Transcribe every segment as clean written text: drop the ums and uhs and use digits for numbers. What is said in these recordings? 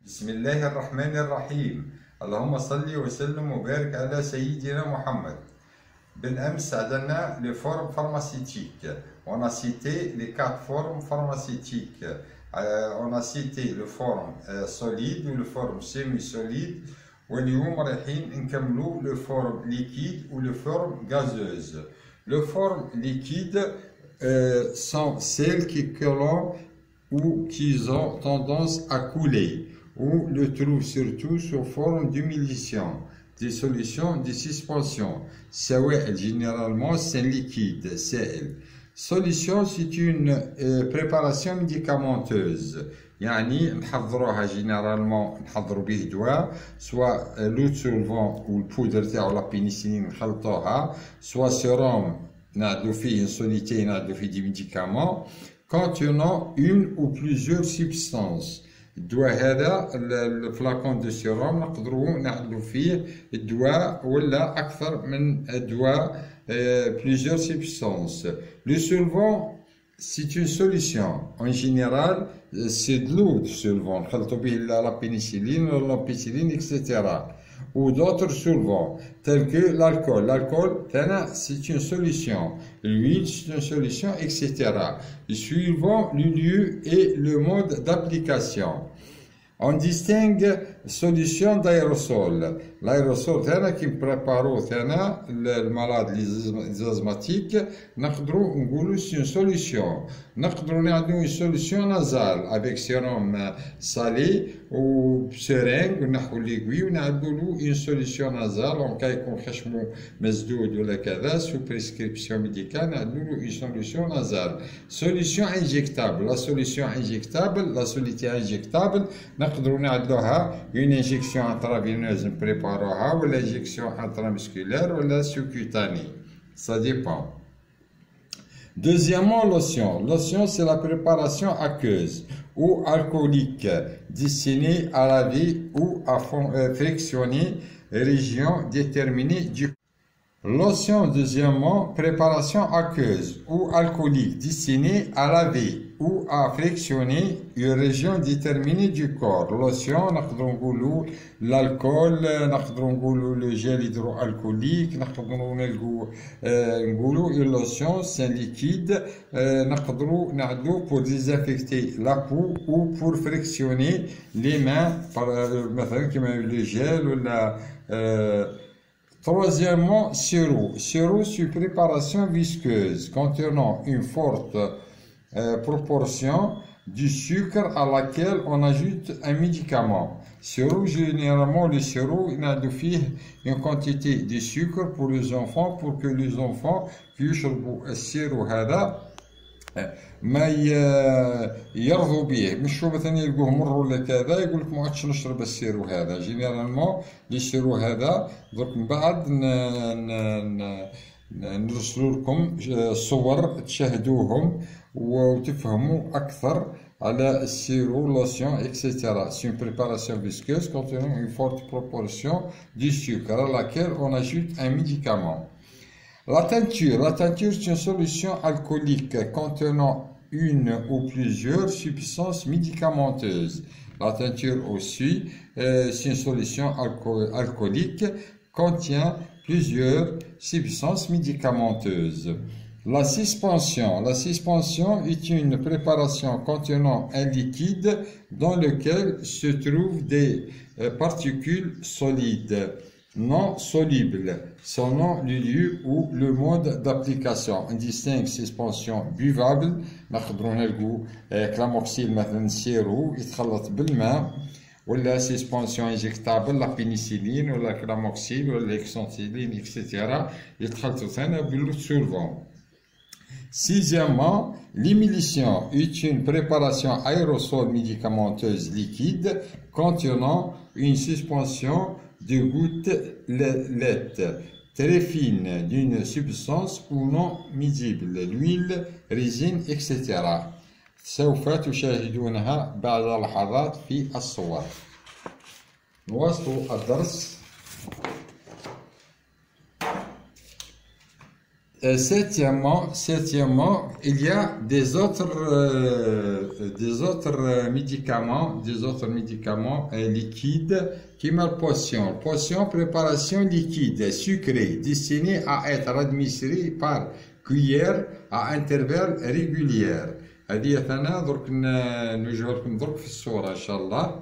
بسم الله الرحمن الرحيم. اللهم صل وسلم وبارك على سيدنا محمد. بالأمس عندنا les formes pharmaceutiques. On a cité les 4 formes pharmaceutiques. On a cité le forme solide ou le forme semi-solide. واليوم رايحين نكملوا le forme liquide ou le forme gazeuse. Le forme liquide sont celles qui coulent ou qui ont tendance à couler, ou le trouve surtout sous forme d'émulsion, des solutions de suspension. Généralement, c'est liquide, c'est solution, c'est une préparation médicamenteuse. يعني نحضروها généralement نحضروا به دواء soit l'eau de solvant ou البودر تاعو لا بينيسيلين نخلطوها soit sérum نعدو فيه solité نعدو فيه des médicaments contenant une ou plusieurs substances. الدواء هذا الفلاكون دو سيروم نقدروا نعدلوا فيه الدواء ولا اكثر من دواء plusieurs substances. Le solvant, c'est une solution. En général, c'est de l'eau de solvant. نخلطوا به la pénicilline, l'ampicilline, etc. Ou d'autres solvants, tels que l'alcool. L'alcool, c'est une solution. L'huile, c'est une solution, etc. Suivant le lieu et le mode d'application. On distingue solution d'aérosol. L'aérosol, qui prépare le malade, les asthmatiques, c'est une solution. Une solution nasale avec sérum salé ou seringue, une solution nasale en cas de sous prescription médicale, une solution nasale. Solution injectable. La solution injectable, la soluté injectable, une injection intraveineuse préparoها ou l'injection intramusculaire ou la sous-cutanée. Ça dépend. Deuxièmement, lotion. Lotion, c'est la préparation aqueuse ou alcoolique destinée à laver ou à frictionner régions déterminées du corps. Lotion, deuxièmement, préparation aqueuse ou alcoolique destinée à laver ou à frictionner une région déterminée du corps. Lotion, l'alcool, le gel hydroalcoolique, une lotion, c'est un liquide, pour désinfecter la peau ou pour frictionner les mains, par le gel ou la Troisièmement, sirop. Sirop, c'est une préparation visqueuse contenant une forte proportion du sucre à laquelle on ajoute un médicament. Sirop, généralement, le sirop, il a une quantité de sucre pour les enfants, pour que les enfants puissent boire le sirop. ما يرضوا به مش هو مثلا يلقوه مر ولا كذا يقول لك ما عادش نشرب السيرو هذا جينيرالمون السيرو هذا درك من بعد نرسلوا لكم صور تشاهدوهم وتفهموا اكثر على السيرو لوسيون etc. C'est une préparation visqueuse contenant une forte proportion du sucre à laquelle on ajoute un médicament. La teinture c'est une solution alcoolique contenant une ou plusieurs substances médicamenteuses. La teinture aussi, c'est une solution alcoolique contient plusieurs substances médicamenteuses. La suspension est une préparation contenant un liquide dans lequel se trouvent des particules solides non solubles, selon le lieu ou le mode d'application. On distingue suspension buvable, نقدروا نلقوا كلاموكسيل مثلا سيرو يتخلط بالماء ولا suspension injectable la pénicilline ولا كلاموكسيل ولا اكسونتيلين etc. يتخلطوا ثاني باللو solvant. Sixièmement, l'émulsion est une préparation aérosol médicamenteuse liquide contenant une suspension de gouttes laites très fines d'une substance ou non miscible, l'huile, résine, etc. سوف تشاهدونها بعد لحظات في الصور. نواصل الدرس. Septièmement, il y a des autres médicaments liquides qui mal potion, préparation liquide, sucrée, destinée à être administrée par cuillère à intervalles réguliers. هذه أنا درك نوجه لكم درك في الصورة إن شاء الله.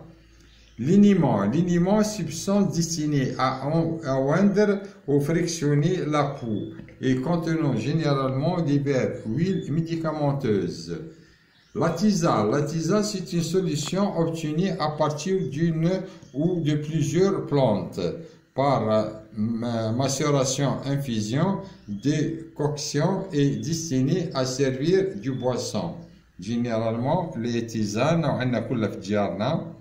Liniment, substance destinée à oindre ou frictionner la peau et contenant généralement divers huiles médicamenteuses. La tisane, c'est une solution obtenue à partir d'une ou de plusieurs plantes par macération, infusion, décoction et destinée à servir du boisson. Généralement, les tisanes, on a كلها في ديارنا.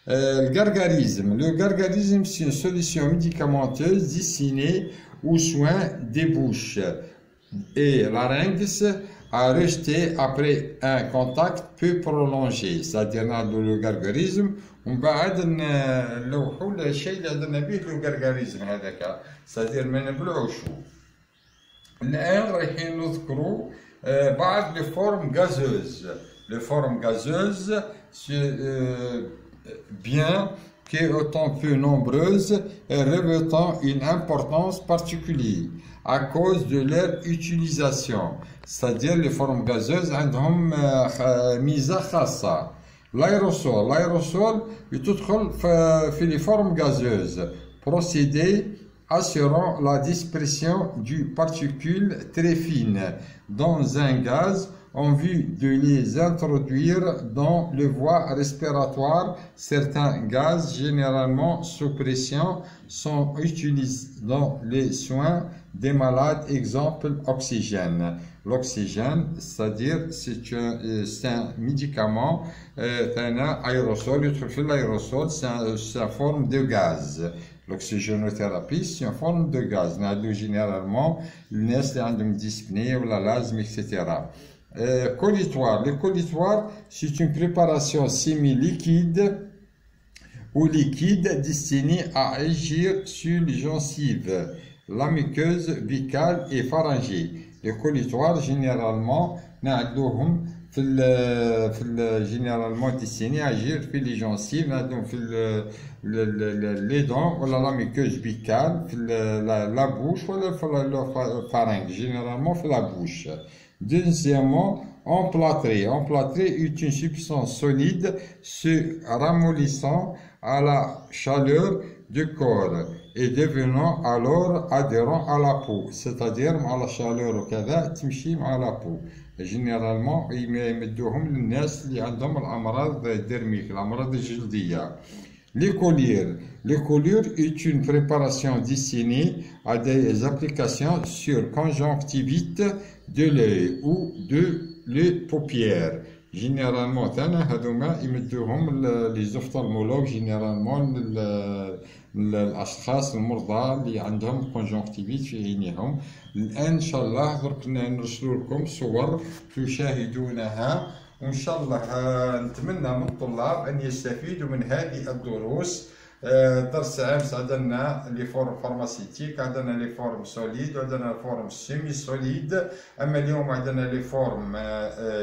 Le gargarisme, c'est une solution médicamenteuse destinée aux soins des bouches et larynx à rejeter après un contact peu prolongé. C'est-à-dire le gargarisme ومن بعد نلوحوا الشيء اللي عندنا به لو gargarisme هذاك. C'est-à-dire ما نبلعوشو. الآن رايحين نذكروا بعض les formes gazeuses. Les formes gazeuses, bien qu'étant peu nombreuses et revêtant une importance particulière à cause de leur utilisation. C'est-à-dire les formes gazeuses عندهم ميزة خاصة. L'aérosol يدخل في les formes gazeuses. Procédé assurant la dispersion du particules très fines dans un gaz en vue de les introduire dans les voies respiratoires. Certains gaz, généralement sous pression, sont utilisés dans les soins des malades. Exemple, oxygène. L'oxygène, c'est-à-dire c'est un médicament, un aérosol, l'aérosol, c'est une forme de gaz. L'oxygénothérapie, c'est une forme de gaz. Généralement, les gens qui ont dyspnée ou l'asthme, etc. Collitoire. Le collitoire, c'est une préparation semi-liquide ou liquide destinée à agir sur les gencives, la muqueuse buccale et pharyngée. Le collitoire, généralement, généralement destiné à agir sur les gencives, les dents ou la muqueuse buccale, la bouche ou le pharynx, généralement sur la bouche. Deuxièmement, emplâtré. Emplâtré est une substance solide se ramollissant à la chaleur du corps et devenant alors adhérent à la peau. C'est-à-dire, à la chaleur وكذا تمشي مع la peau. Généralement, يمدوهم للناس اللي عندهم الأمراض الديرميك، الأمراض الجلدية. L'écolière. L'écolière est une préparation destinée à des applications sur conjonctivite de l'œil ou de les paupières. Généralement, les ophtalmologues généralement الأشخاص المرضى اللي عندهم conjonctivite في عينيهم. الآن إن شاء الله درك نرسلوا لكم صور تشاهدونها، وإن شاء الله نتمنى من الطلاب أن يستفيدوا من هذه الدروس. درس أمس عندنا لي فورم فارماسيتيك، عندنا لي فورم سوليد وعندنا فورم سيمي سوليد. أما اليوم عندنا لي فورم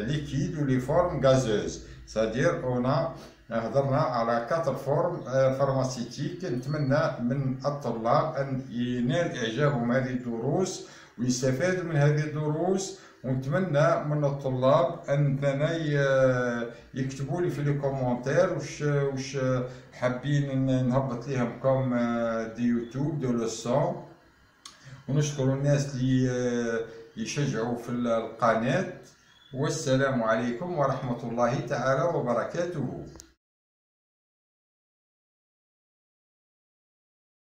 ليكيد ولي فورم غازوز. سادير أونا هضرنا على 4 فورم فارماسيتيك. نتمنى من الطلاب أن ينال إعجابهم هذه الدروس ويستفادوا من هذه الدروس، ونتمنى من الطلاب ان يكتبوا لي في لي كومونتير واش حابين نهبط ليهم كوم دي يوتيوب دو لوسون. ونشكر الناس اللي يشجعوا في القناه. والسلام عليكم ورحمه الله تعالى وبركاته.